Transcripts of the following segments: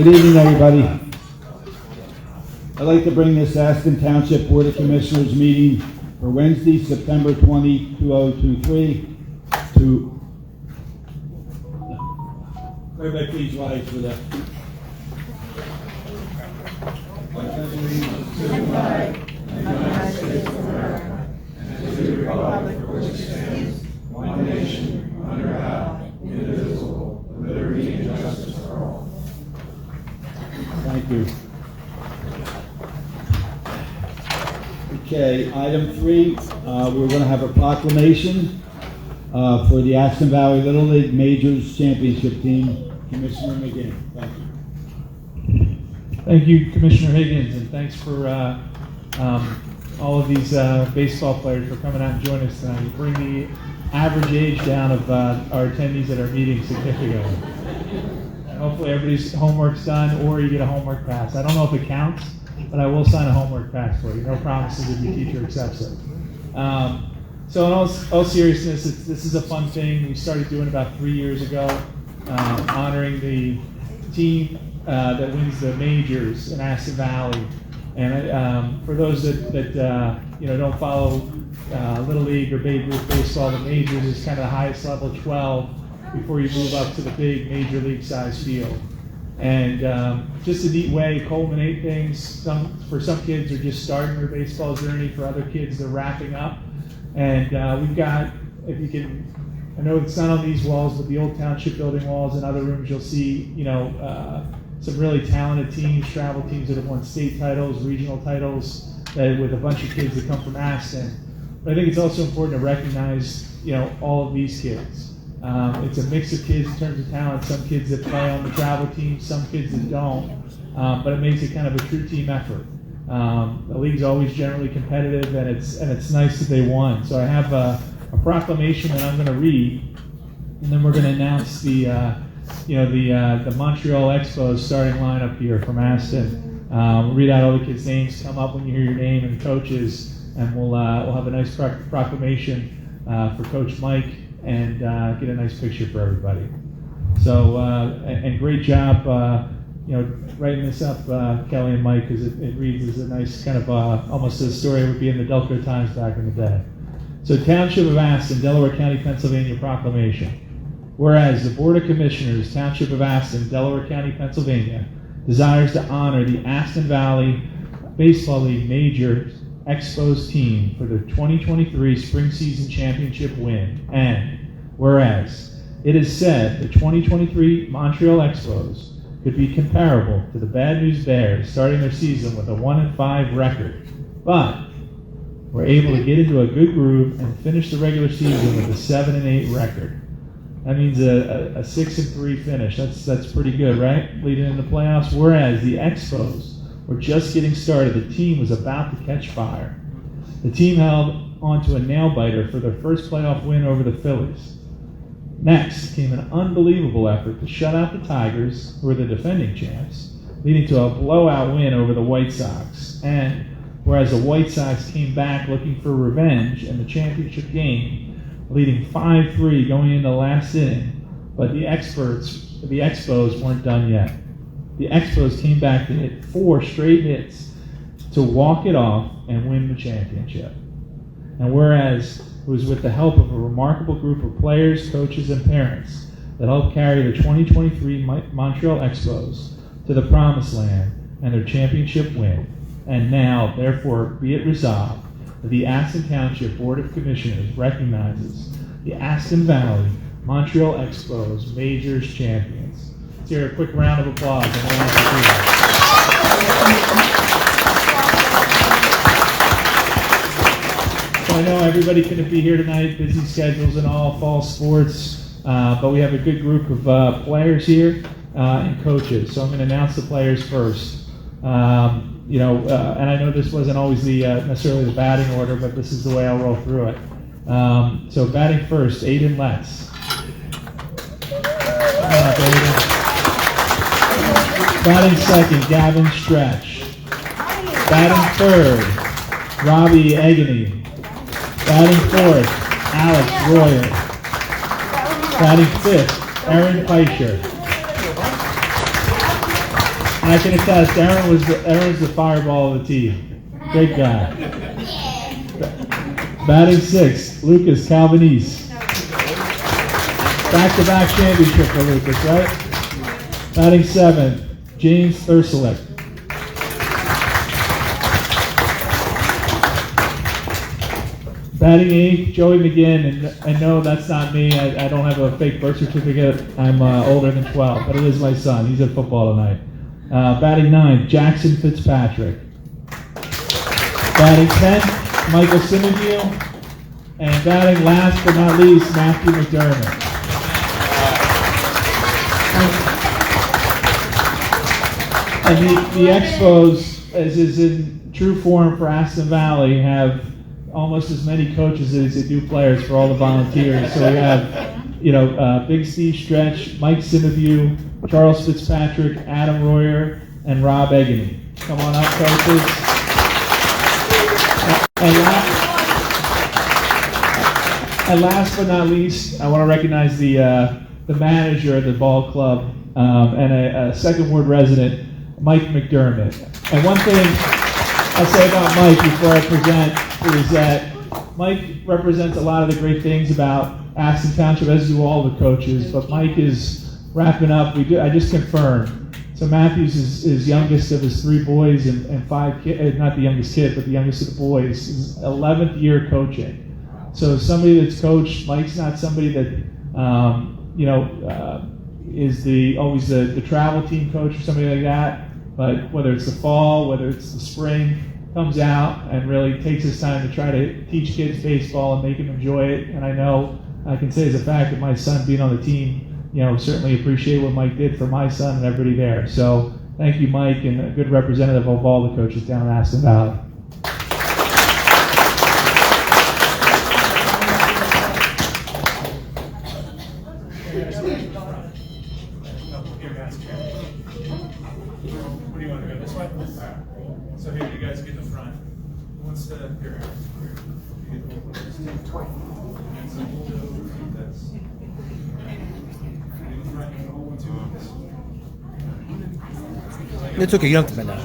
Good evening, everybody. I'd like to bring this Aston Township Board of Commissioners meeting for Wednesday, September 20, 2023 to... Everybody please rise for that. United States of America, and to the republic for which it stands, one nation, under God, indivisible, with liberty and justice for all. Thank you. Okay, item 3, we're going to have a proclamation for the Aston Valley Little League Majors Championship team. Commissioner McGinn, thank you. Thank you, Commissioner Higgins, and thanks for all of these baseball players for coming out and joining us tonight. You bring the average age down of our attendees at our meeting significantly. And hopefully everybody's homework's done, or you get a homework pass. I don't know if it counts, but I will sign a homework pass for you. No promises if your teacher accepts it. So in all seriousness, this is a fun thing. We started doing about 3 years ago, honoring the team that wins the majors in Aston Valley. And for those that don't follow Little League or Babe Ruth baseball, the majors is kind of the highest level, 12, before you move up to the big major league size field. And just a neat way to culminate things. For some kids, they're just starting their baseball journey. For other kids, they're wrapping up. And we've got, if you can, I know it's not on these walls, but the old Township building walls and other rooms, you'll see, some really talented teams, travel teams that have won state titles, regional titles, with a bunch of kids that come from Aston. But I think it's also important to recognize, all of these kids. It's a mix of kids in terms of talent. Some kids that play on the travel team, some kids that don't. But it makes it kind of a true team effort. The league's always generally competitive, and it's nice that they won. So I have a proclamation that I'm going to read, and then we're going to announce the Montreal Expos starting lineup here from Aston. We'll read out all the kids' names. Come up when you hear your name and the coaches, and we'll have a nice proclamation for Coach Mike, and get a nice picture for everybody. So, and great job, writing this up, Kelly and Mike, because it reads as a nice kind of almost a story would be in the Delco Times back in the day. So, Township of Aston, Delaware County, Pennsylvania proclamation. Whereas the Board of Commissioners, Township of Aston, Delaware County, Pennsylvania, desires to honor the Aston Valley Baseball League Major Expos team for their 2023 Spring Season Championship win. And whereas it is said the 2023 Montreal Expos could be comparable to the Bad News Bears starting their season with a 1-5 record, but were able to get into a good groove and finish the regular season with a 7-8 record. That means a 6-3 finish. That's pretty good, right? Leading into playoffs. Whereas the Expos were just getting started, the team was about to catch fire. The team held onto a nail-biter for their first playoff win over the Phillies. Next came an unbelievable effort to shut out the Tigers, who were the defending champs, leading to a blowout win over the White Sox. And whereas the White Sox came back looking for revenge in the championship game, leading 5-3 going into the last inning, but the Expos weren't done yet. The Expos came back to hit 4 straight hits to walk it off and win the championship. And whereas it was with the help of a remarkable group of players, coaches, and parents that helped carry the 2023 Montreal Expos to the promised land and their championship win. And now, therefore, be it resolved that the Aston Township Board of Commissioners recognizes the Aston Valley Montreal Expos Majors champions. Let's hear a quick round of applause. So I know everybody couldn't be here tonight, busy schedules and all, fall sports, but we have a good group of players here and coaches. So I'm going to announce the players first. And I know this wasn't always necessarily the batting order, but this is the way I'll roll through it. So batting first, Aiden Letts. Batting second, Gavin Stretch. Batting third, Robbie Egany. Batting fourth, Alex Royer. Batting fifth, Aaron Peischer. And I can attest, Aaron's the fireball of the team. Great guy. Batting 6, Lucas Calvinese. Back-to-back championship for Lucas, right? Batting 7, James Thursulik. Batting 8, Joey McGinn, and no, that's not me. I don't have a fake birth certificate. I'm older than 12, but it is my son. He's at football tonight. Batting 9, Jackson Fitzpatrick. Batting 10, Michael Simonville. And batting last but not least, Matthew McDermott. And the Expos, as is in true form for Aston Valley, have almost as many coaches as they do players for all the volunteers. So we have, Big Steve Stretch, Mike Simonville, Charles Fitzpatrick, Adam Royer, and Rob Egany. Come on up, coaches. And last but not least, I want to recognize the manager of the ball club and a second ward resident, Mike McDermott. And one thing I'll say about Mike before I present is that Mike represents a lot of the great things about Aston Township, as do all the coaches. But Mike is wrapping up. I just confirmed. So Matthew's is youngest of his 3 boys and 5 kids. Not the youngest kid, but the youngest of the boys. His 11th year coaching. So somebody that's coached, Mike's not somebody that is always the travel team coach or somebody like that. But whether it's the fall, whether it's the spring, comes out and really takes his time to try to teach kids baseball and make them enjoy it. And I know I can say as a fact that my son being on the team, certainly appreciate what Mike did for my son and everybody there. So thank you, Mike, and a good representative of all the coaches down in Aston Valley. Where do you want to go? This way? All right. So here, you guys get in the front. Who wants to? Here. It's okay, you don't have to bend down.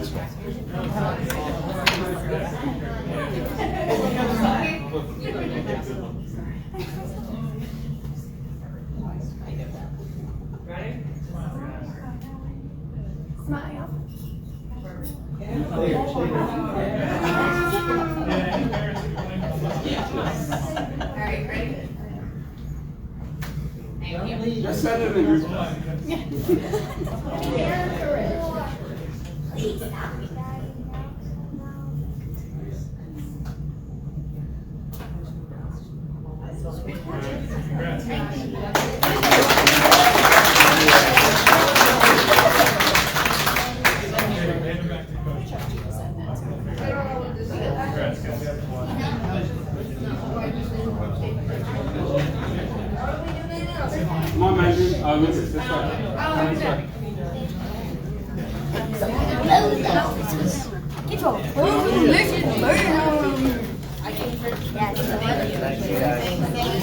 Smile. All right, ready? Thank you. Just send it in your spot. Come on, man. This way.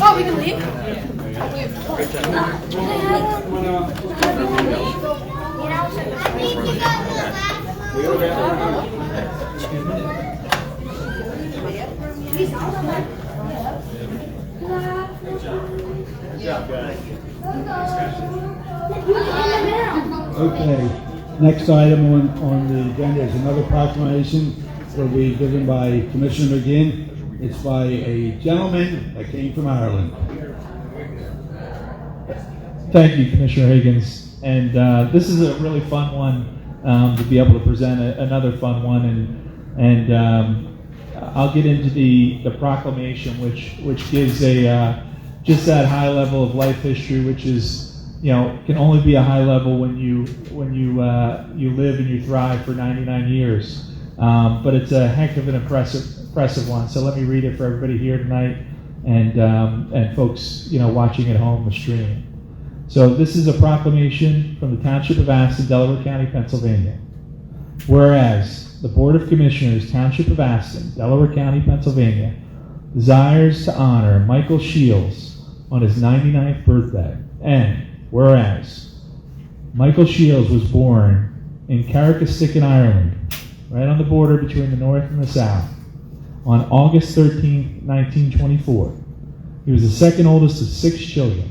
Oh, we can leave? Okay, next item on the agenda is another proclamation that will be given by Commissioner McGinn. It's by a gentleman that came from Ireland. Thank you, Commissioner Higgins. And this is a really fun one to be able to present another fun one. And I'll get into the proclamation, which gives just that high level of life history, which is can only be a high level when you live and you thrive for 99 years. But it's a heck of an impressive one. So let me read it for everybody here tonight and folks watching at home the stream. So this is a proclamation from the Township of Aston, Delaware County, Pennsylvania. Whereas the Board of Commissioners, Township of Aston, Delaware County, Pennsylvania, desires to honor Michael Shields on his 99th birthday. And whereas Michael Shields was born in Carrickastic in Ireland, right on the border between the north and the south, on August 13, 1924. He was the second oldest of 6 children.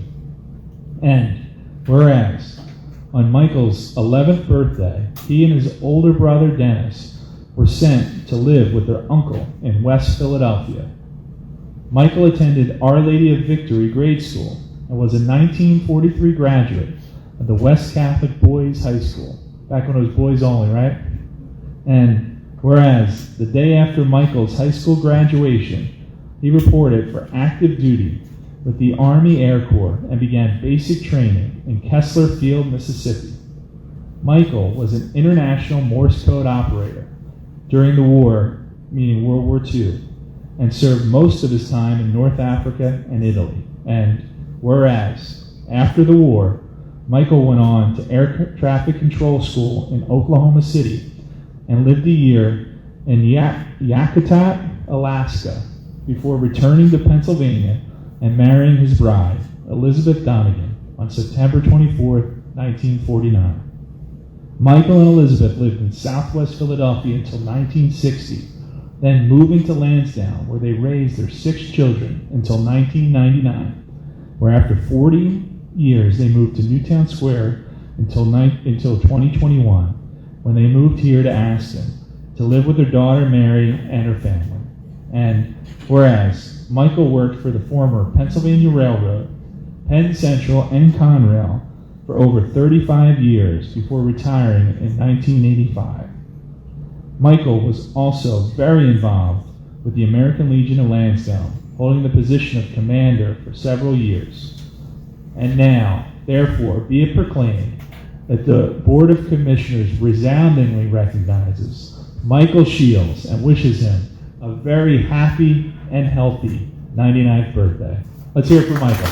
And whereas on Michael's 11th birthday, he and his older brother Dennis were sent to live with their uncle in West Philadelphia. Michael attended Our Lady of Victory grade school and was a 1943 graduate of the West Catholic Boys High School, back when it was boys only, right? And whereas the day after Michael's high school graduation, he reported for active duty with the Army Air Corps and began basic training in Kessler Field, Mississippi. Michael was an international Morse code operator during the war, meaning World War II, and served most of his time in North Africa and Italy. And whereas after the war, Michael went on to air traffic control school in Oklahoma City and lived a year in Yakutat, Alaska, before returning to Pennsylvania and marrying his bride, Elizabeth Donegan, on September 24, 1949. Michael and Elizabeth lived in southwest Philadelphia until 1960, then moving to Lansdowne, where they raised their 6 children until 1999, where after 40 years they moved to Newtown Square until 2021, when they moved here to Aston to live with their daughter Mary and her family. And whereas Michael worked for the former Pennsylvania Railroad, Penn Central, and Conrail for over 35 years before retiring in 1985. Michael was also very involved with the American Legion of Lansdowne, holding the position of commander for several years. And now, therefore, be it proclaimed that the Board of Commissioners resoundingly recognizes Michael Shields and wishes him a very happy and healthy 99th birthday. Let's hear it for Michael.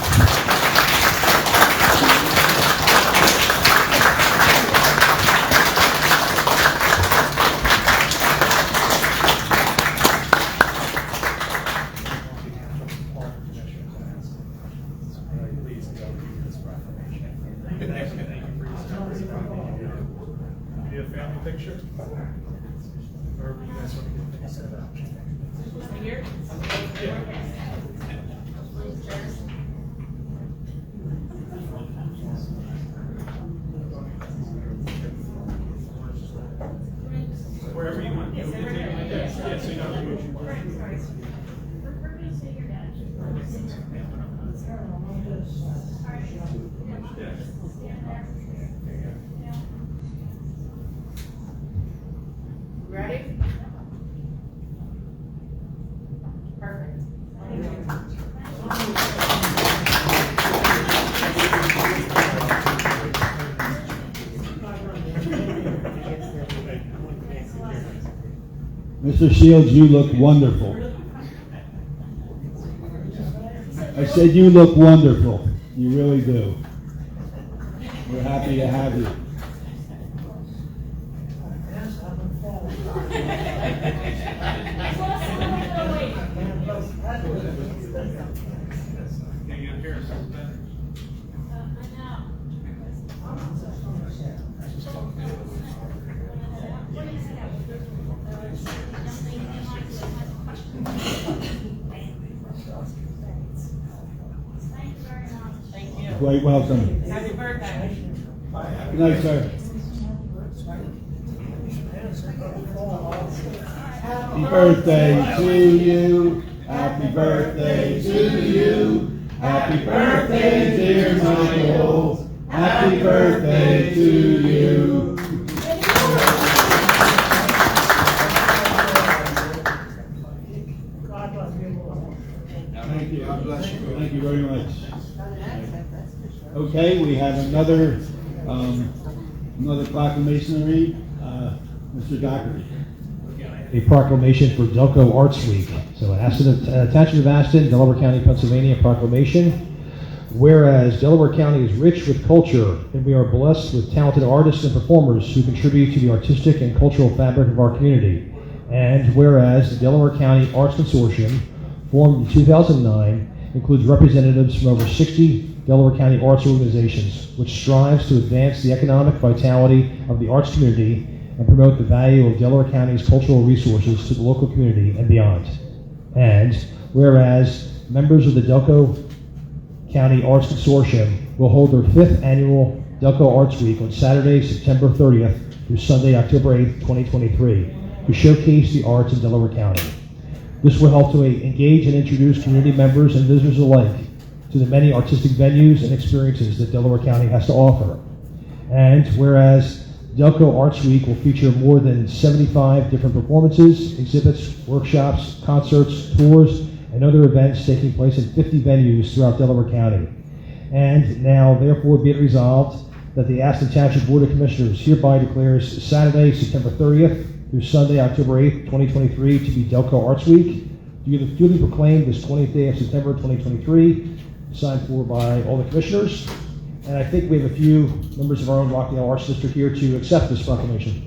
Do you have a family picture? Or you guys want to get things set up? Here? Wherever you want. Yeah, so you don't have to move. Ready? Perfect. Mr. Shields, you look wonderful. I said you look wonderful. You really do. We're happy to have you. Can you hear us better? Thank you. Quite welcome. Happy birthday. Good night, sir. Happy birthday to you. Happy birthday to you. Happy birthday, dear Michael. Happy birthday to you. Thank you. God bless you. Thank you very much. Okay, we have another proclamation to read. Mr. Dockery. A proclamation for Delco Arts Week. So Aston, Township of Aston, Delaware County, Pennsylvania, proclamation. Whereas Delaware County is rich with culture, and we are blessed with talented artists and performers who contribute to the artistic and cultural fabric of our community. And whereas the Delaware County Arts Consortium, formed in 2009, includes representatives from over 60 Delaware County arts organizations, which strives to advance the economic vitality of the arts community and promote the value of Delaware County's cultural resources to the local community and beyond. And whereas members of the Delco County Arts Consortium will hold their 5th annual Delco Arts Week on Saturday, September 30th through Sunday, October 8th, 2023, to showcase the arts in Delaware County. This will help to engage and introduce community members and visitors alike to the many artistic venues and experiences that Delaware County has to offer. And whereas Delco Arts Week will feature more than 75 different performances, exhibits, workshops, concerts, tours, and other events taking place in 50 venues throughout Delaware County. And now, therefore, be it resolved that the Aston Township Board of Commissioners hereby declares Saturday, September 30th through Sunday, October 8th, 2023 to be Delco Arts Week, duly proclaimed this 20th day of September 2023, signed for by all the commissioners. And I think we have a few members of our own Rockdale Arts District here to accept this proclamation.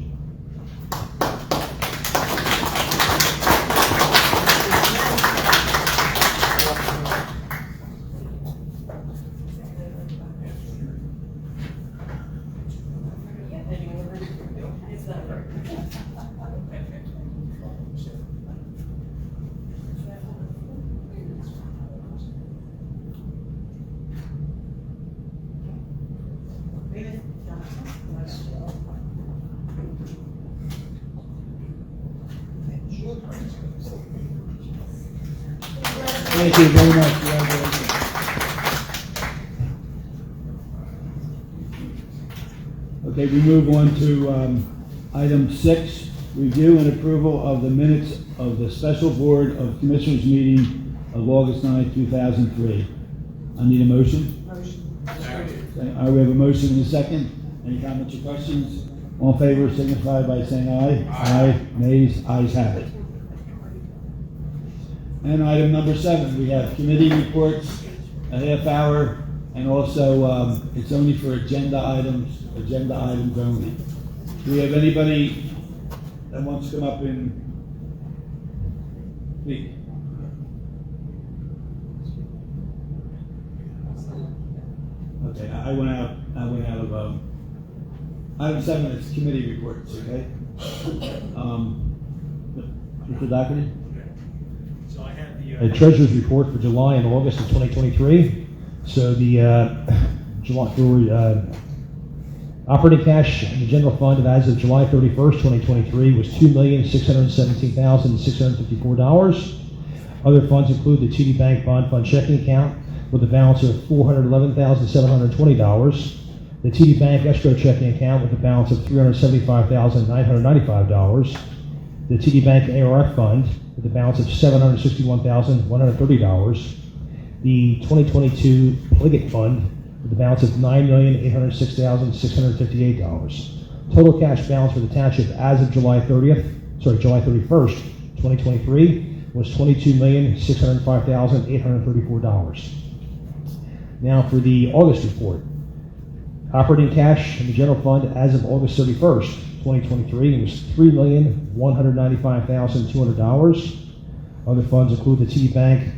Thank you very much. Congratulations. Okay, we move on to item 6, review and approval of the minutes of the Special Board of Commissioners meeting of August 9, 2003. I need a motion. Okay, we have a motion and a second. Any comments or questions? All in favor signify by saying aye. Aye. Nays, ayes have it. And item number 7, we have committee reports, a half hour, and also it's only for agenda items only. Do we have anybody that wants to come up and speak? Okay, I went out of item 7 is committee reports, okay? Mr. Doherty? So I had the. A treasurer's report for July and August of 2023. So the operating cash in the general fund as of July 31st, 2023 was $2,617,654. Other funds include the TD Bank Bond Fund checking account with a balance of $411,720. The TD Bank escrow checking account with a balance of $375,995. The TD Bank ARF fund with a balance of $761,130. The 2022 Pliget fund with a balance of $9,806,658. Total cash balance for the township as of July 31st, 2023 was $22,605,834. Now for the August report. Operating cash in the general fund as of August 31st, 2023 was $3,195,200. Other funds include the TD Bank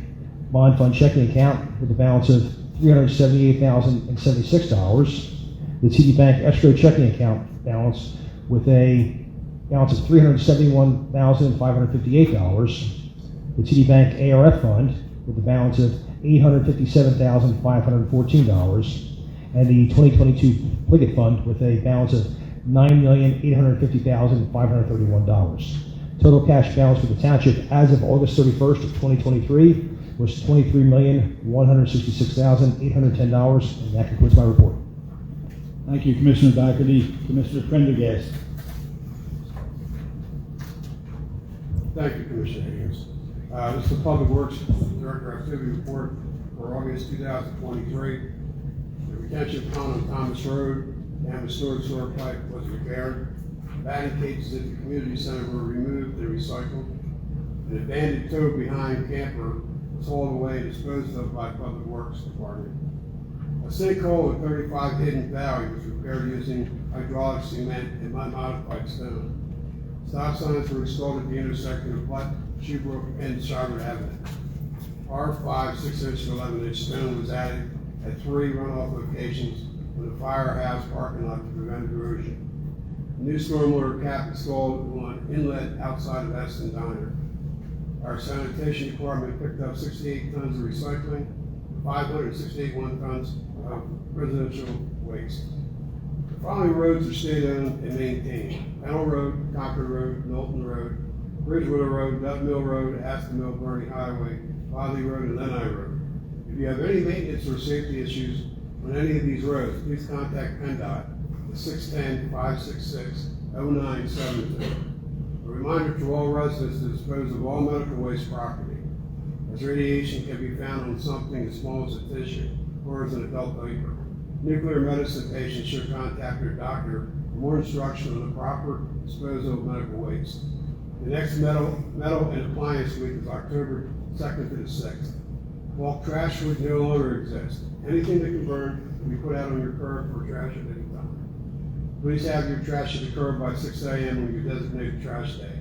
Bond Fund checking account with a balance of $378,076. The TD Bank escrow checking account balance with a balance of $371,558. The TD Bank ARF fund with a balance of $857,514. And the 2022 Pliget fund with a balance of $9,850,531. Total cash balance for the township as of August 31st of 2023 was $23,166,810, and that concludes my report. Thank you, Commissioner Doherty. Commissioner Prendergast. Thank you, Commissioner Higgins. This is the Public Works Director Activity Report for August 2023. The retention pond on Thomas Road and the sewer pipe was repaired. Batting cages at the community center were removed and recycled. An abandoned tow behind camper was hauled away and disposed of by Public Works Department. A sinkhole at 35 Hidden Valley was repaired using hydraulic cement and modified stone. Stop signs were installed at the intersection of Platt, Shoebrook, and Charlotte Avenue. R5 6-inch and 11-inch stone was added at 3 runoff locations with a firehouse parking lot to prevent erosion. A new stormwater cap installed on inlet outside of Aston Diner. Our sanitation department picked up 68 tons of recycling, 561 tons of residential waste. The following roads are state-owned and maintained: Pennell Road, Concord Road, Knowlton Road, Bridgewater Road, Dutton Mill Road, Aston Mill, Bernie Highway, Bodley Road, and Lenai Road. If you have any maintenance or safety issues on any of these roads, please contact PennDOT at 610-566-0972. A reminder to all residents to dispose of all medical waste properly, as radiation can be found on something as small as a tissue or as an adult vapor. Nuclear medicine patients should contact their doctor for more instruction on the proper disposal of medical waste. The next metal and appliance week is October 2nd to the 6th. Bulk trash would no longer exist. Anything that can burn can be put out on your curb for trash at any time. Please have your trash at the curb by 6 a.m. on your designated trash day.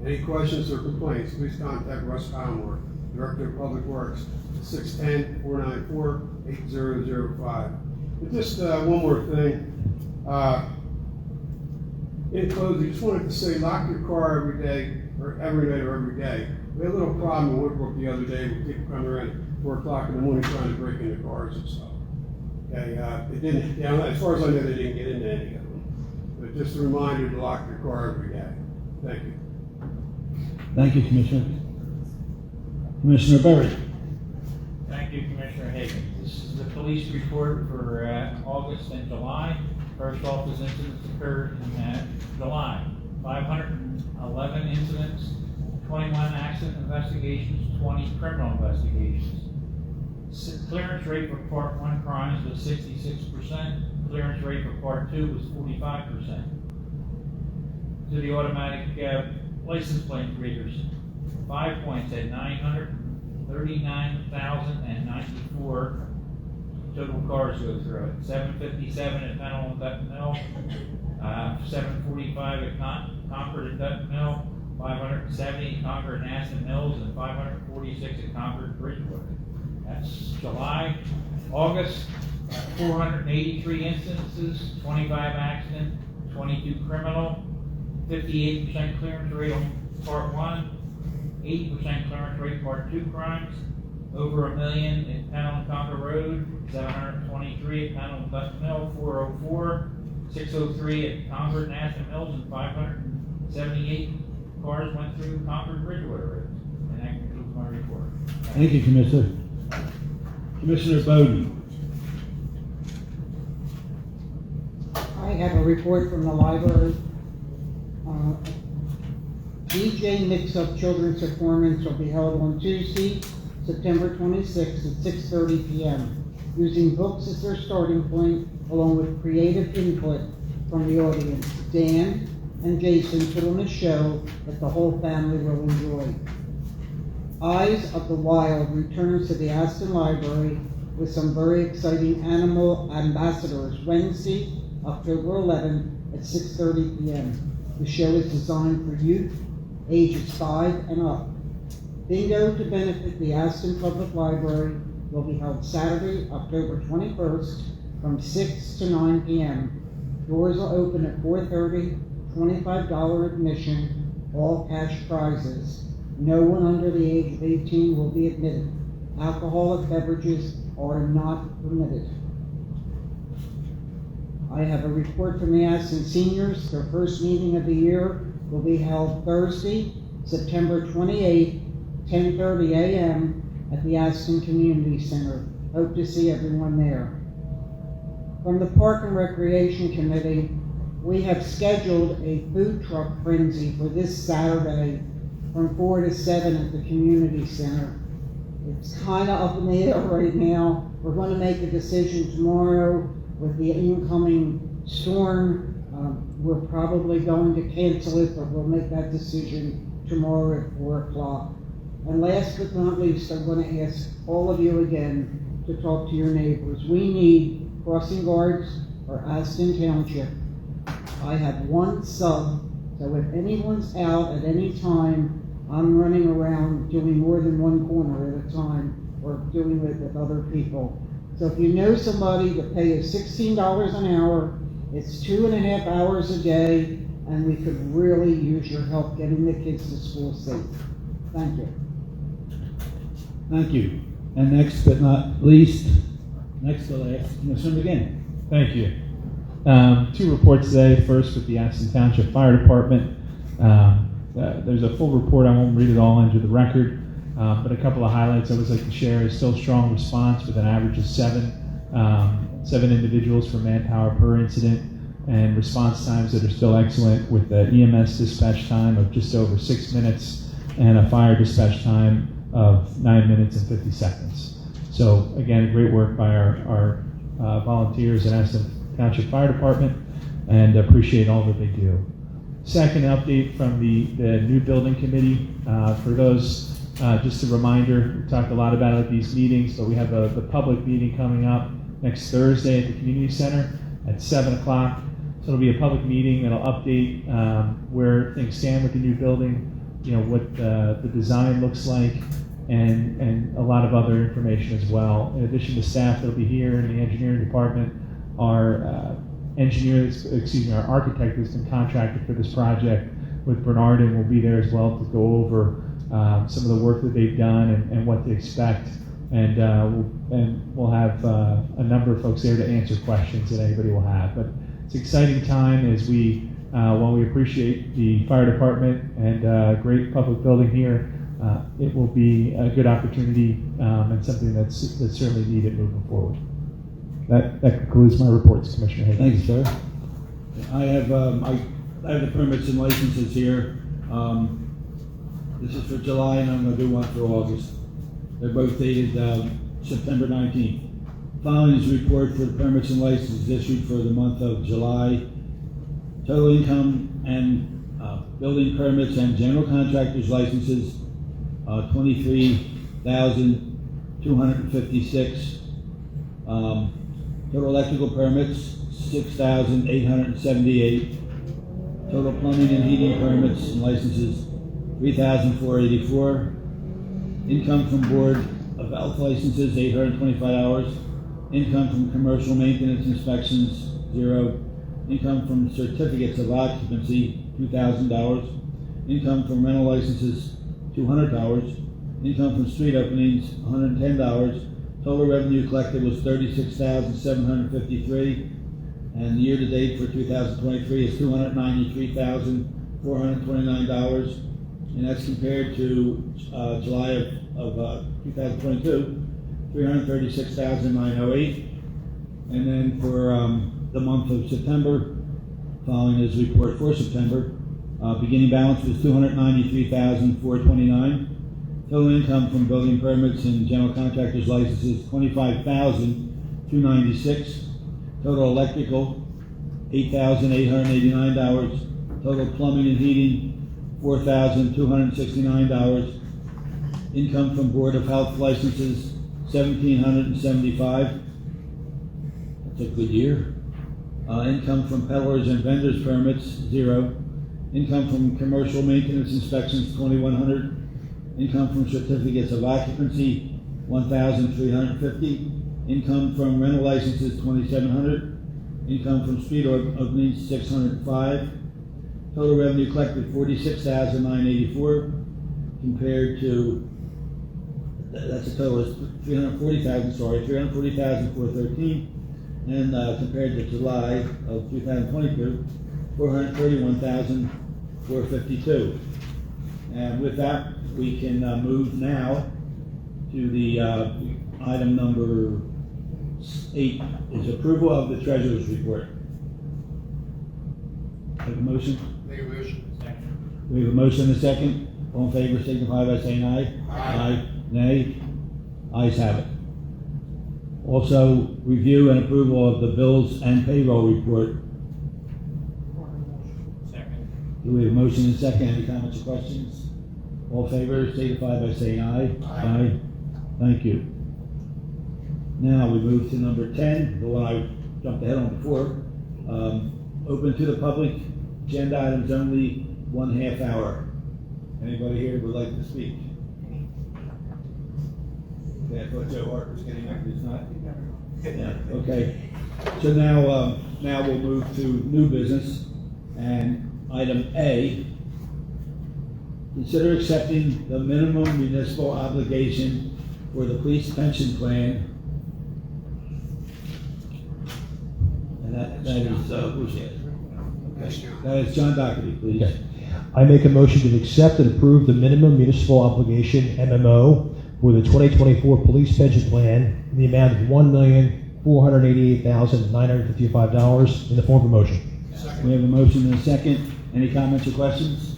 Any questions or complaints, please contact Russ Palmore, Director of Public Works, at 610-494-8005. And just one more thing. In closing, just wanted to say, lock your car every day, or every night or every day. We had a little problem in Woodbrook the other day with people coming around 4 o'clock in the morning trying to break into cars and stuff. Okay, it didn't, as far as I know, they didn't get into any of them. But just a reminder to lock your car every day. Thank you. Thank you, Commissioner. Commissioner Berry. Thank you, Commissioner Hagan. This is the police report for August and July. First office incidents occurred in July. 511 incidents, 21 accident investigations, 20 criminal investigations. Clearance rate for Part 1 crimes was 66%. Clearance rate for Part 2 was 45%. To the automatic license plate readers, 5 points at 939,094 total cars go through it. 757 at Pennell and Dutton Mill, 745 at Concord and Dutton Mill, 570 at Concord and Aston Mills, and 546 at Concord and Bridgewater. That's July. August, 483 instances, 25 accident, 22 criminal, 58% clearance rate on Part 1, 80% clearance rate Part 2 crimes, over $1 million at Pennell and Concord Road, 723 at Pennell and Dutton Mill, 404, 603 at Concord and Aston Mills, and 578 cars went through Concord and Bridgewater Road. And that concludes my report. Thank you, Commissioner. Commissioner Bowden. I have a report from the library. DJ Mix-Up Children's Performance will be held on Tuesday, September 26th at 6:30 p.m. using books as their starting point, along with creative input from the audience. Dan and Jason put on a show that the whole family will enjoy. Eyes of the Wild returns to the Aston Library with some very exciting animal ambassadors Wednesday, October 11th at 6:30 p.m. The show is designed for youth, ages 5 and up. Bingo to benefit the Aston Public Library will be held Saturday, October 21st from 6 to 9 p.m. Doors will open at 4:30, $25 admission, all cash prizes. No one under the age of 18 will be admitted. Alcoholic beverages are not permitted. I have a report from the Aston Seniors. Their first meeting of the year will be held Thursday, September 28th, 10:30 a.m. at the Aston Community Center. Hope to see everyone there. From the Park and Recreation Committee, we have scheduled a food truck frenzy for this Saturday from 4 to 7 at the Community Center. It's kind of up in the air right now. We're going to make a decision tomorrow with the incoming storm. We're probably going to cancel it, but we'll make that decision tomorrow at 4 o'clock. And last but not least, I'm going to ask all of you again to talk to your neighbors. We need crossing guards for Aston Township. I have one sub, so if anyone's out at any time, I'm running around doing more than one corner at a time or doing it with other people. So if you know somebody, the pay is $16 an hour, it's 2.5 hours a day, and we could really use your help getting the kids to school safe. Thank you. Thank you. And next but not least, next to last, Commissioner McGinn. Thank you. Two reports today. First with the Aston Township Fire Department. There's a full report. I won't read it all into the record, but a couple of highlights I always like to share is still strong response with an average of seven individuals for manpower per incident, and response times that are still excellent with the EMS dispatch time of just over 6 minutes and a fire dispatch time of 9 minutes and 50 seconds. So again, great work by our volunteers at Aston Township Fire Department, and appreciate all that they do. Second update from the new building committee. For those, just a reminder, we talked a lot about it at these meetings, but we have the public meeting coming up next Thursday at the community center at 7 o'clock. So it'll be a public meeting that'll update where things stand with the new building, what the design looks like, and a lot of other information as well. In addition to staff that'll be here in the engineering department, our architect has been contracted for this project with Bernard, and will be there as well to go over some of the work that they've done and what to expect. And we'll have a number of folks there to answer questions that anybody will have. But it's an exciting time as while we appreciate the fire department and great public building here, it will be a good opportunity and something that's certainly needed moving forward. That concludes my reports, Commissioner Higgins. Thank you, sir. I have the permits and licenses here. This is for July, and I'm going to do one for August. They're both dated September 19th. Following is a report for the permits and licenses issued for the month of July. Total income and building permits and general contractors licenses, 23,256. Total electrical permits, 6,878. Total plumbing and heating permits and licenses, 3,484. Income from Board of Health licenses, 825 hours. Income from commercial maintenance inspections, 0. Income from certificates of occupancy, $2,000. Income from rental licenses, $200. Income from street openings, $110. Total revenue collected was $36,753, and year to date for 2023 is $293,429, and that's compared to July of 2022, $336,908, and then for the month of September, following his report for September, beginning balance was $293,429. Total income from building permits and general contractors licenses, $25,296. Total electrical, $8,889. Total plumbing and heating, $4,269. Income from Board of Health licenses, $1,775. That's a good year. Income from peddlers and vendors permits, 0. Income from commercial maintenance inspections, $2,100. Income from certificates of occupancy, $1,350. Income from rental licenses, $2,700. Income from street openings, $605. Total revenue collected, $46,984, compared to, that's a total of $340,413, and compared to July of 2022, $431,452. And with that, we can move now to the item number 8, is approval of the treasurer's report. Take a motion? Make a motion. We have a motion and a second. All in favor signify by saying aye. Aye. Nay? Ayes have it. Also, review and approval of the bills and payroll report. Second. Do we have a motion and a second? Any comments or questions? All in favor signify by saying aye. Aye. Thank you. Now we move to number 10, the one I jumped ahead on before. Open to the public, agenda items only, 1/2 hour. Anybody here would like to speak? Okay, I thought Joe Hart was getting back, he's not. Yeah, okay. So now we'll move to new business, and item A, consider accepting the minimum municipal obligation for the police pension plan. And that is, who's it? Okay. That is John Doherty, please. Okay. I make a motion to accept and approve the minimum municipal obligation, MMO, for the 2024 police pension plan in the amount of $1,488,955 in the form of a motion. We have a motion and a second. Any comments or questions?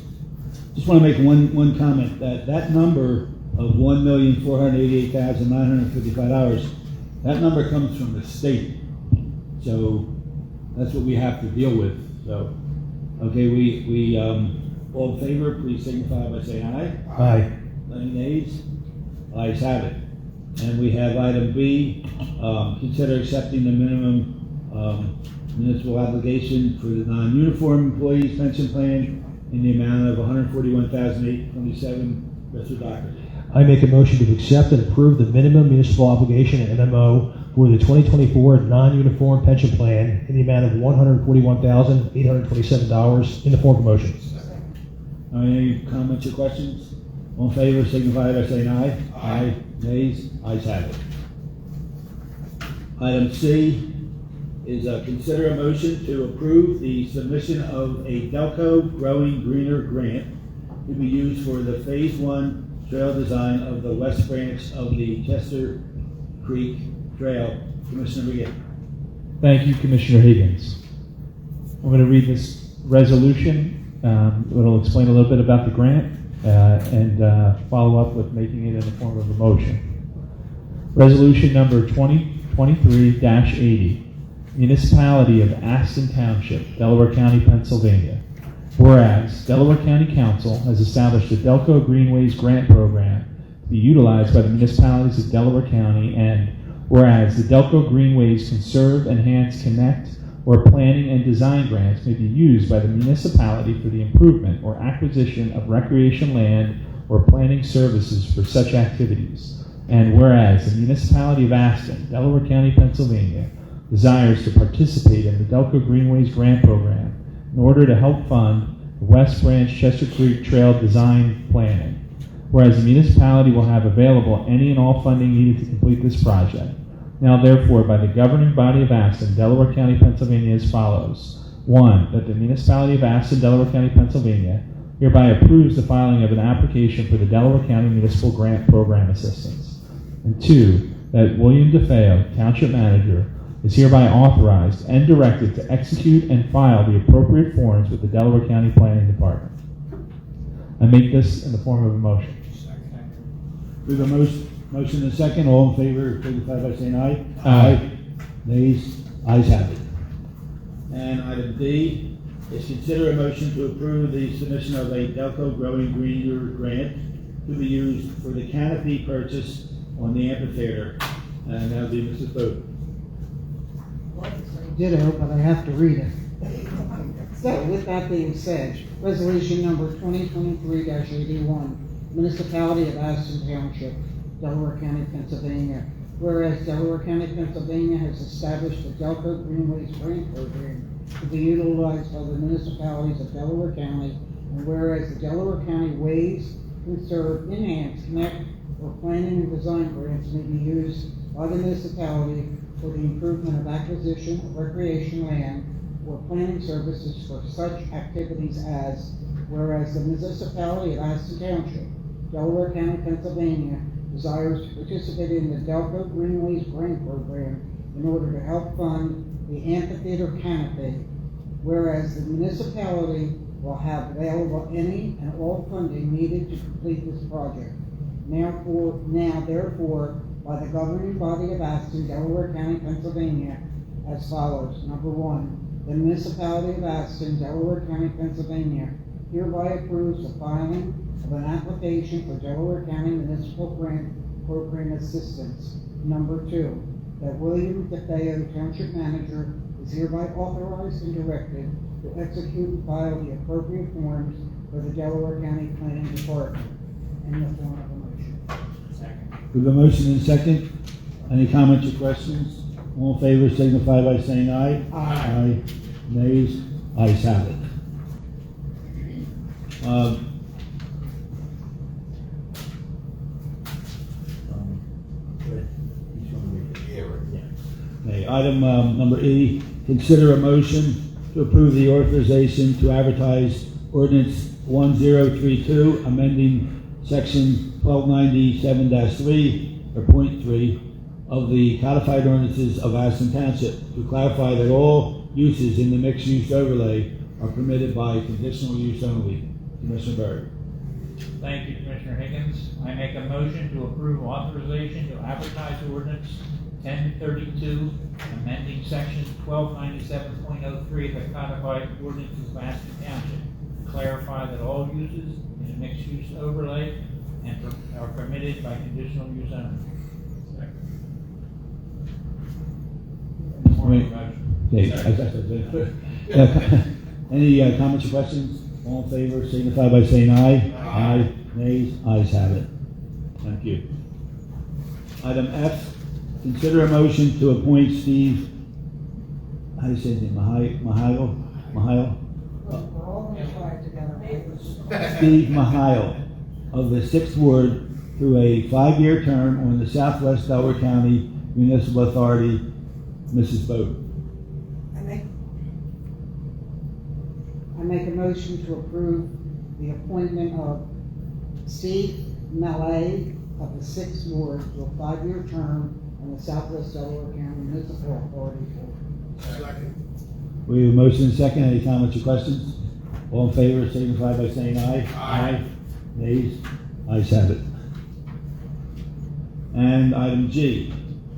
Just want to make one comment, that number of $1,488,955, that number comes from the state. So that's what we have to deal with. So, okay, we all in favor, please signify by saying aye. Aye. Any nays? Ayes have it. And we have item B, consider accepting the minimum municipal obligation for the non-uniform employees pension plan in the amount of $141,827. Mr. Doherty. I make a motion to accept and approve the minimum municipal obligation, MMO, for the 2024 non-uniform pension plan in the amount of $141,827 in the form of a motion. Any comments or questions? All in favor, signify by saying aye. Aye. Nays? Ayes have it. Item C is consider a motion to approve the submission of a Delco Growing Greener grant to be used for the Phase 1 trail design of the west branch of the Chester Creek Trail. Commissioner McGinn. Thank you, Commissioner Higgins. I'm going to read this resolution. It'll explain a little bit about the grant and follow up with making it in the form of a motion. Resolution number 2023-80, Municipality of Aston Township, Delaware County, Pennsylvania. Whereas Delaware County Council has established a Delco Greenways grant program to be utilized by the municipalities of Delaware County, and whereas the Delco Greenways Conserve, Enhance, Connect, or planning and design grants may be used by the municipality for the improvement or acquisition of recreation land or planning services for such activities. And whereas the municipality of Aston, Delaware County, Pennsylvania, desires to participate in the Delco Greenways grant program in order to help fund the West Branch Chester Creek Trail design planning. Whereas the municipality will have available any and all funding needed to complete this project. Now therefore, by the governing body of Aston, Delaware County, Pennsylvania as follows. 1, that the municipality of Aston, Delaware County, Pennsylvania hereby approves the filing of an application for the Delaware County Municipal Grant Program Assistance. And 2, that William DeFeo, Township Manager, is hereby authorized and directed to execute and file the appropriate forms with the Delaware County Planning Department. I make this in the form of a motion. We have a motion and a second. All in favor, signify by saying aye. Aye. Nays? Ayes have it. And item D is consider a motion to approve the submission of a Delco Growing Greener grant to be used for the canopy purchase on the amphitheater. And that'll be Mrs. Bowden. Ditto, but I have to read it. So, with that being said, resolution number 2023-81, Municipality of Aston Township, Delaware County, Pennsylvania. Whereas Delaware County, Pennsylvania has established the Delco Greenways grant program to be utilized by the municipalities of Delaware County, and whereas the Delaware County Ways, Conserve, Enhance, Connect, or Planning and Design grants may be used by the municipality for the improvement of acquisition of recreation land or planning services for such activities as, whereas the municipality of Aston Township, Delaware County, Pennsylvania, desires to participate in the Delco Greenways grant program in order to help fund the amphitheater canopy, whereas the municipality will have available any and all funding needed to complete this project. Therefore, by the governing body of Aston, Delaware County, Pennsylvania, as follows. Number 1, the municipality of Aston, Delaware County, Pennsylvania, hereby approves the filing of an application for Delaware County Municipal Grant Program Assistance. Number 2, that William DeFeo, Township Manager, is hereby authorized and directed to execute and file the appropriate forms for the Delaware County Planning Department in the form of a motion. We have a motion and a second. Any comments or questions? All in favor signify by saying aye. Aye. Nays? Ayes have it. Okay, item number E, consider a motion to approve the authorization to advertise ordinance 1032, amending section 1297-3, or point 3, of the codified ordinances of Aston Township to clarify that all uses in the mixed-use overlay are permitted by conditional use only. Commissioner Berry. Thank you, Commissioner Higgins. I make a motion to approve authorization to advertise ordinance 1032, amending section 1297.03 of the codified ordinances of Aston Township to clarify that all uses in a mixed-use overlay are permitted by conditional use only. Wait. Okay. Any comments or questions? All in favor signify by saying aye. Aye. Nays? Ayes have it. Thank you. Item F, consider a motion to appoint Steve, how do you say his name, Mihail? We're all going to try it together. Steve Mihail of the 6th Ward through a 5-year term on the Southwest Delaware County Municipal Authority. Mrs. Bowden. I make a motion to approve the appointment of Steve Malay of the 6th Ward to a 5-year term on the Southwest Delaware County Municipal Authority Board. Second. We have a motion and a second. Any comments or questions? All in favor signify by saying aye. Aye. Nays? Ayes have it. And item G,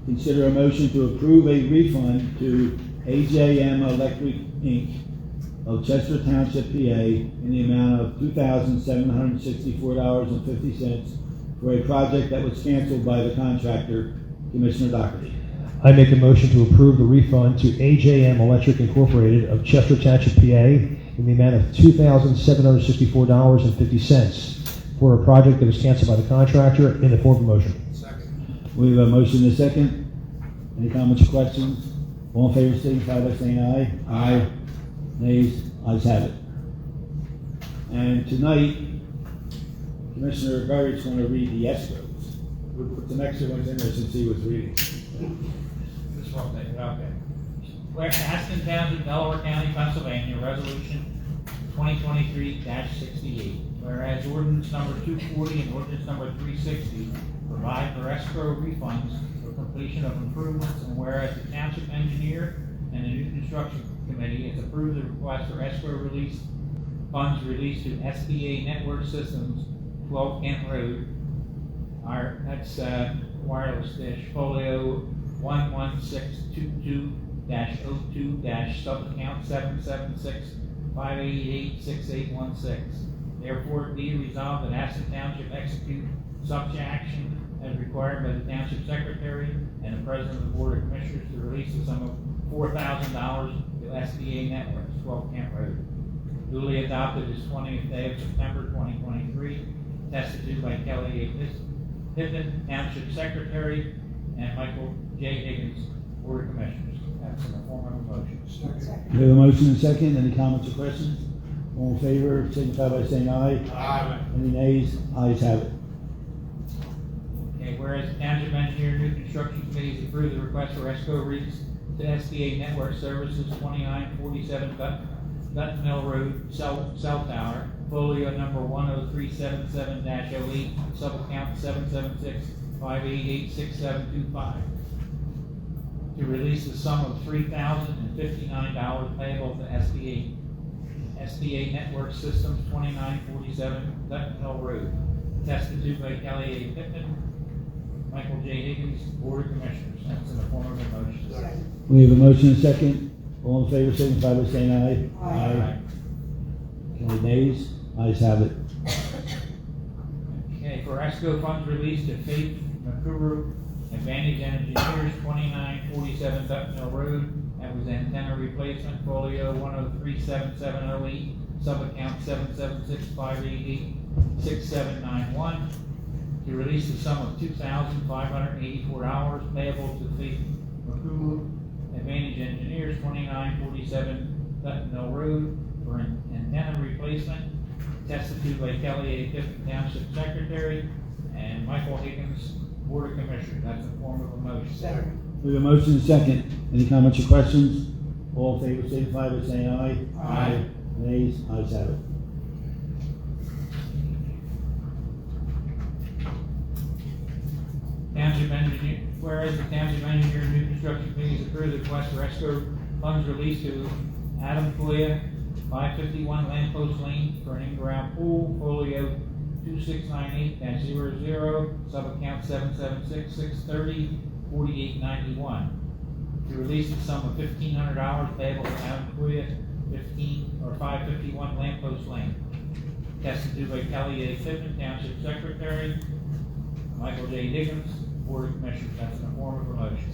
consider a motion to approve a refund to AJM Electric Inc. of Chester Township, PA, in the amount of $2,764.50 for a project that was canceled by the contractor, Commissioner Doherty. I make a motion to approve the refund to AJM Electric Incorporated of Chester Township, PA, in the amount of $2,764.50 for a project that was canceled by the contractor in the form of a motion. Second. We have a motion and a second. Any comments or questions? All in favor signify by saying aye. Aye. Nays? Ayes have it. And tonight, Commissioner Berry's going to read the escrows. We'll put some extra ones in there since he was reading. This one, okay. Where Aston Township, Delaware County, Pennsylvania, resolution 2023-68. Whereas ordinance number 240 and ordinance number 360 provide for escrow refunds for completion of improvements, and whereas the township engineer and the new construction committee has approved the request for escrow release funds released to SBA Network Systems, 12 Kent Road. That's wireless dish, folio 11622-02- sub-account 776-588-6816. Therefore, be resolved that Aston Township execute such action as required by the Township Secretary and the President of the Board of Commissioners to release the sum of $4,000 to SBA Networks, 12 Kent Road. Duly adopted this 20th day of September 2023, attested to by Kelly A. Pittman, Township Secretary, and Michael J. Higgins, Board of Commissioners. That's in the form of a motion. We have a motion and a second. Any comments or questions? All in favor signify by saying aye. Aye. Any nays? Ayes have it. Okay, whereas the Township Engineer New Construction Committee has approved the request for escrow release to SBA Network Services, 2947 Dutton Mill Road, Cell Tower, folio number 10377-08, sub-account 776-588-6725. To release the sum of $3,059 payable to SBA Network Systems, 2947 Dutton Mill Road. Attested to by Kelly A. Pittman, Michael J. Higgins, Board of Commissioners. That's in the form of a motion. We have a motion and a second. All in favor signify by saying aye. Aye. Any nays? Ayes have it. Okay, for escrow funds released to Faith Makuru, Advantage Engineers, 2947 Dutton Mill Road. That was antenna replacement, folio 1037708, sub-account 776-588-6791. To release the sum of $2,584 payable to Makubu Advantage Engineers, 2947 Dutton Mill Road, for an antenna replacement, tested to by Kelly A. Aston Township Secretary, and Michael Higgins, Board of Commissioners. That's in the form of a motion. We have a motion and a second. Any comments or questions? All in favor, signify by saying aye. Aye. Nays, ayes have it. Township Engineer, whereas the Township Engineer and New Construction Committee has approved the request for escrow funds released to Adam Foya, 551 Lamppost Lane, for an in-ground pool, folio 2698-00, sub-account 776-630-4891. To release the sum of $1,500 payable to Adam Foya, 551 Lamppost Lane. Tested to by Kelly A. Pittman, Township Secretary, Michael J. Higgins, Board of Commissioners. That's in the form of a motion.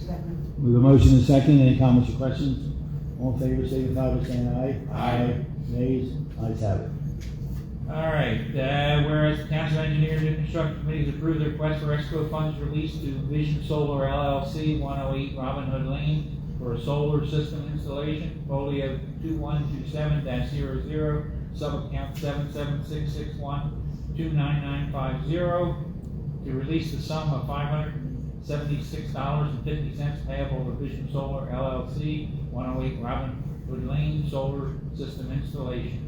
We have a motion and a second. Any comments or questions? All in favor, signify by saying aye. Aye. Nays, ayes have it. All right, whereas the Township Engineer and Construction Committee has approved the request for escrow funds released to Vision Solar LLC, 108 Robin Hood Lane, for a solar system installation, folio 2127-00, sub-account 776-661-29950, to release the sum of $576.50 payable to Vision Solar LLC, 108 Robin Hood Lane, solar system installation.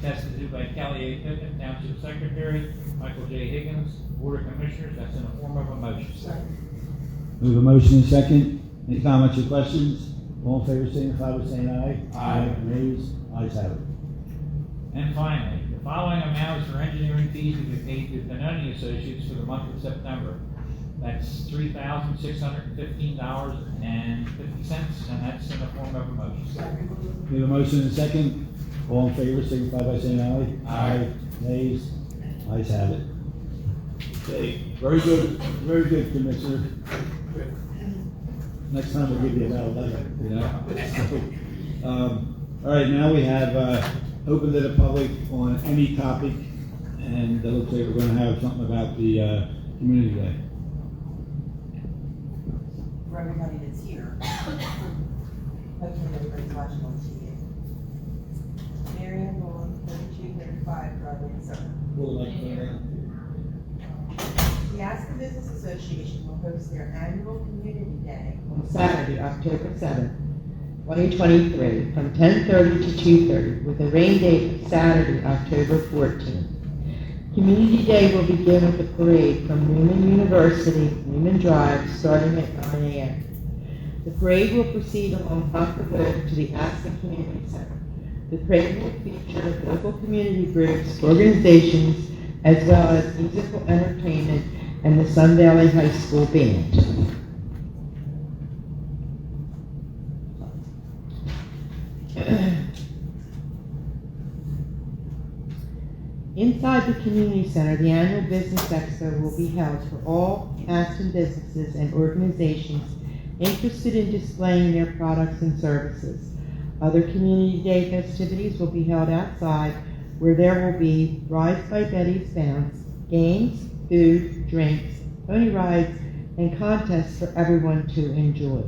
Tested to by Kelly A. Pittman, Township Secretary, Michael J. Higgins, Board of Commissioners. That's in the form of a motion. We have a motion and a second. Any comments or questions? All in favor, signify by saying aye. Aye. Nays, ayes have it. And finally, the following amounts for engineering fees to be paid to Benoni Associates for the month of September. That's $3,615.50, and that's in the form of a motion. We have a motion and a second. All in favor, signify by saying aye. Aye. Nays, ayes have it. Okay, very good, Commissioner. Next time we'll give you about 11, you know? So, all right, now we have, open to the public on any topic, and it looks like we're gonna have something about the, Community Day. For everybody that's here. Hopefully everybody's watching on TV. Marion Bowen, 3235 Broadway, Southern. The Aston Business Association will host their annual Community Day On Saturday, October 7th, 2023, from 10:30 to 2:30, with a rain date of Saturday, October 14th. Community Day will begin with a parade from Newman University, Newman Drive, starting at 9 a.m. The parade will proceed along Concord Road to the Aston Community Center. The parade will feature local community groups, organizations, as well as musical entertainment and the Sun Valley High School Band. Inside the community center, the annual business expo will be held for all Aston businesses and organizations interested in displaying their products and services. Other Community Day festivities will be held outside, where there will be Rides by Betty's Bounce, games, food, drinks, pony rides, and contests for everyone to enjoy.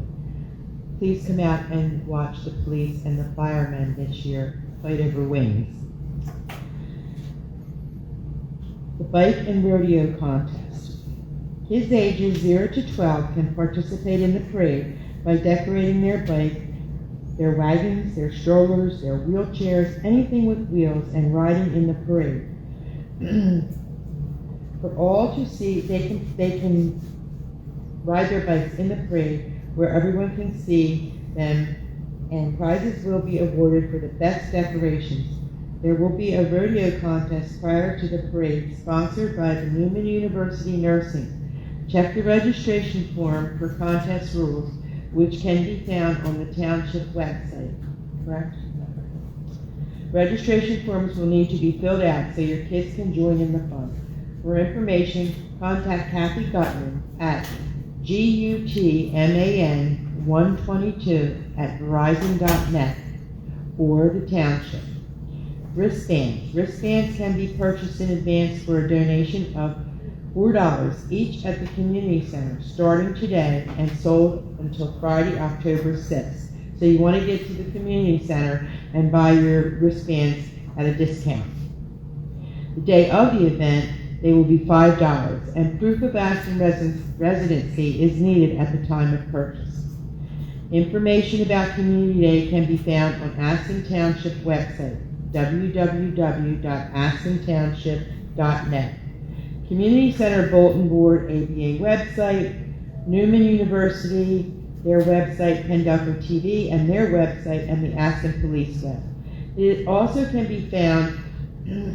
Please come out and watch the police and the firemen this year fight over wings. The Bike and Rodeo Contest. Kids ages 0 to 12 can participate in the parade by decorating their bike, their wagons, their strollers, their wheelchairs, anything with wheels, and riding in the parade. For all to see, they can ride their bikes in the parade where everyone can see them, and prizes will be awarded for the best decorations. There will be a rodeo contest prior to the parade, sponsored by the Newman University Nursing. Check the registration form for contest rules, which can be found on the township website, correct? Registration forms will need to be filled out so your kids can join in the fun. For information, contact Kathy Gutman at gutman122@verizon.net or the township. Wristbands. Wristbands can be purchased in advance for a donation of $4 each at the community center, starting today and sold until Friday, October 6th. So you want to get to the community center and buy your wristbands at a discount. The day of the event, they will be $5, and proof of Aston residency is needed at the time of purchase. Information about Community Day can be found on Aston Township website, www.astontownship.net. Community Center Bulletin Board ABA website, Newman University, their website, Penn Ducker TV, and their website, and the Aston Police web. It also can be found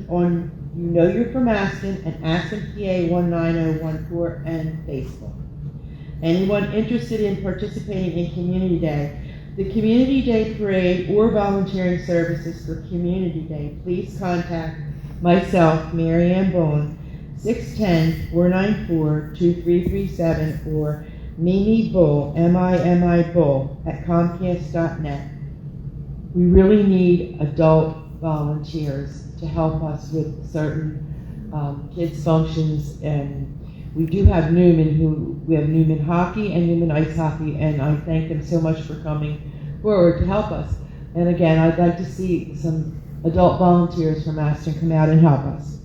on You Know You're From Aston and Aston PA 19014 and Facebook. Anyone interested in participating in Community Day, the Community Day Parade, or volunteering services for Community Day, please contact myself, Mary Ann Bowen, 610-494-2337, or Mimi Bull, M-I-M-I Bull, at Comcast.net. We really need adult volunteers to help us with certain kids' functions, and we do have we have Newman Hockey and Newman Ice Hockey, and I thank them so much for coming forward to help us. And again, I'd like to see some adult volunteers from Aston come out and help us.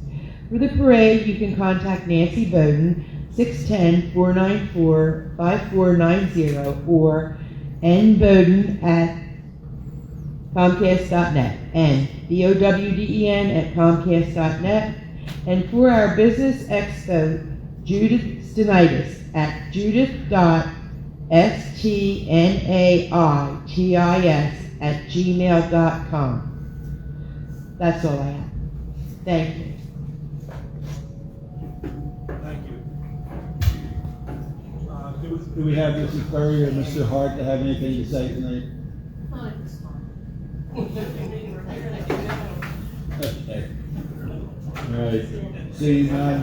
For the parade, you can contact Nancy Bowden, 610-494-5490, or nbowden at Comcast.net, and BOWDEN at Comcast.net. And for our business expo, Judith Stenitis at judith.stnaitis@gmail.com. That's all I have. Thank you. Thank you. Do we have Mrs. Curry or Mr. Hart to have anything to say tonight? Okay. All right. Seeing none,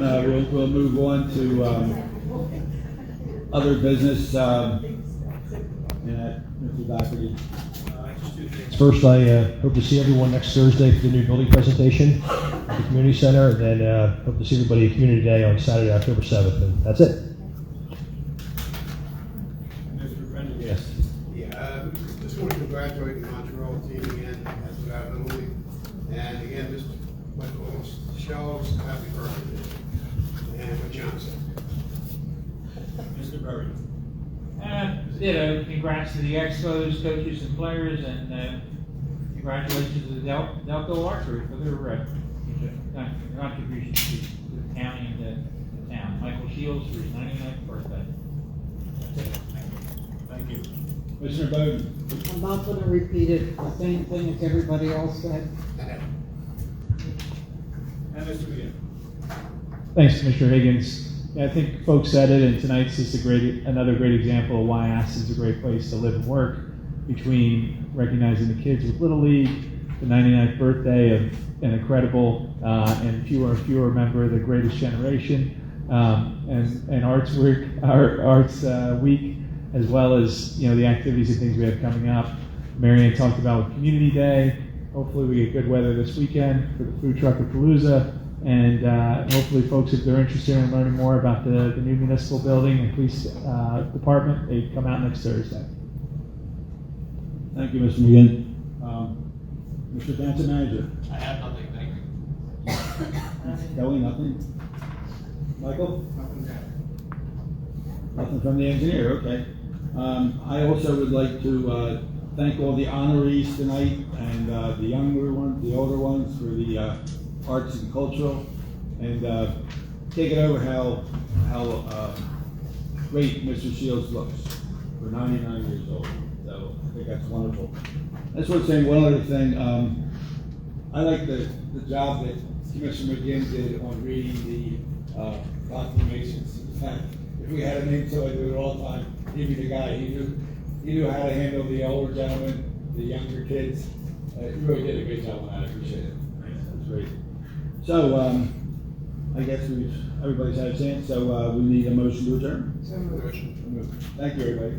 we'll move on to other business. Mr. Doherty. Just two things. First, I hope to see everyone next Thursday for the new building presentation at the community center, and then hope to see everybody at Community Day on Saturday, October 7th, and that's it. Mr. Brennan. Yes. Yeah, just want to congratulate the Montreal team again, as we have Little League. And again, just like all shelves, happy birthday. And what Johnson. Mr. Berry. Congrats to the Expos, coaches and players, and congratulations to the Delco Archery for their contributions to the county and the town. Michael Shields for his 99th birthday. That's it. Thank you. Commissioner Bowden. I'm not going to repeat it, the same thing as everybody else said. And Mr. McGinn. Thanks, Commissioner Higgins. Yeah, I think folks said it, and tonight's just another great example of why Aston's a great place to live and work, between recognizing the kids with Little League, the 99th birthday of an incredible and fewer member of the greatest generation, and Arts Week, as well as the activities and things we have coming up. Marianne talked about with Community Day. Hopefully we get good weather this weekend for the Food Trucker Palooza. And hopefully folks, if they're interested in learning more about the new municipal building and police department, they come out next Thursday. Thank you, Mr. McGinn. Mr. Township Manager. I have nothing, thank you. Kelly, nothing? Michael? Nothing from the engineer, okay. I also would like to thank all the honorees tonight, and the younger ones, the older ones, for the arts and cultural, and take it over how great Mr. Shields looks for 99 years old. So I think that's wonderful. I just want to say one other thing. I like the job that Commissioner McGinn did on reading the proclamations. In fact, if we had a name so I do it all the time, he'd be the guy. He knew how to handle the older gentlemen, the younger kids. You really did a great job on that. I appreciate it. That's great. So, I guess everybody's had a chance, so we need a motion to adjourn. So moved. Thank you, everybody.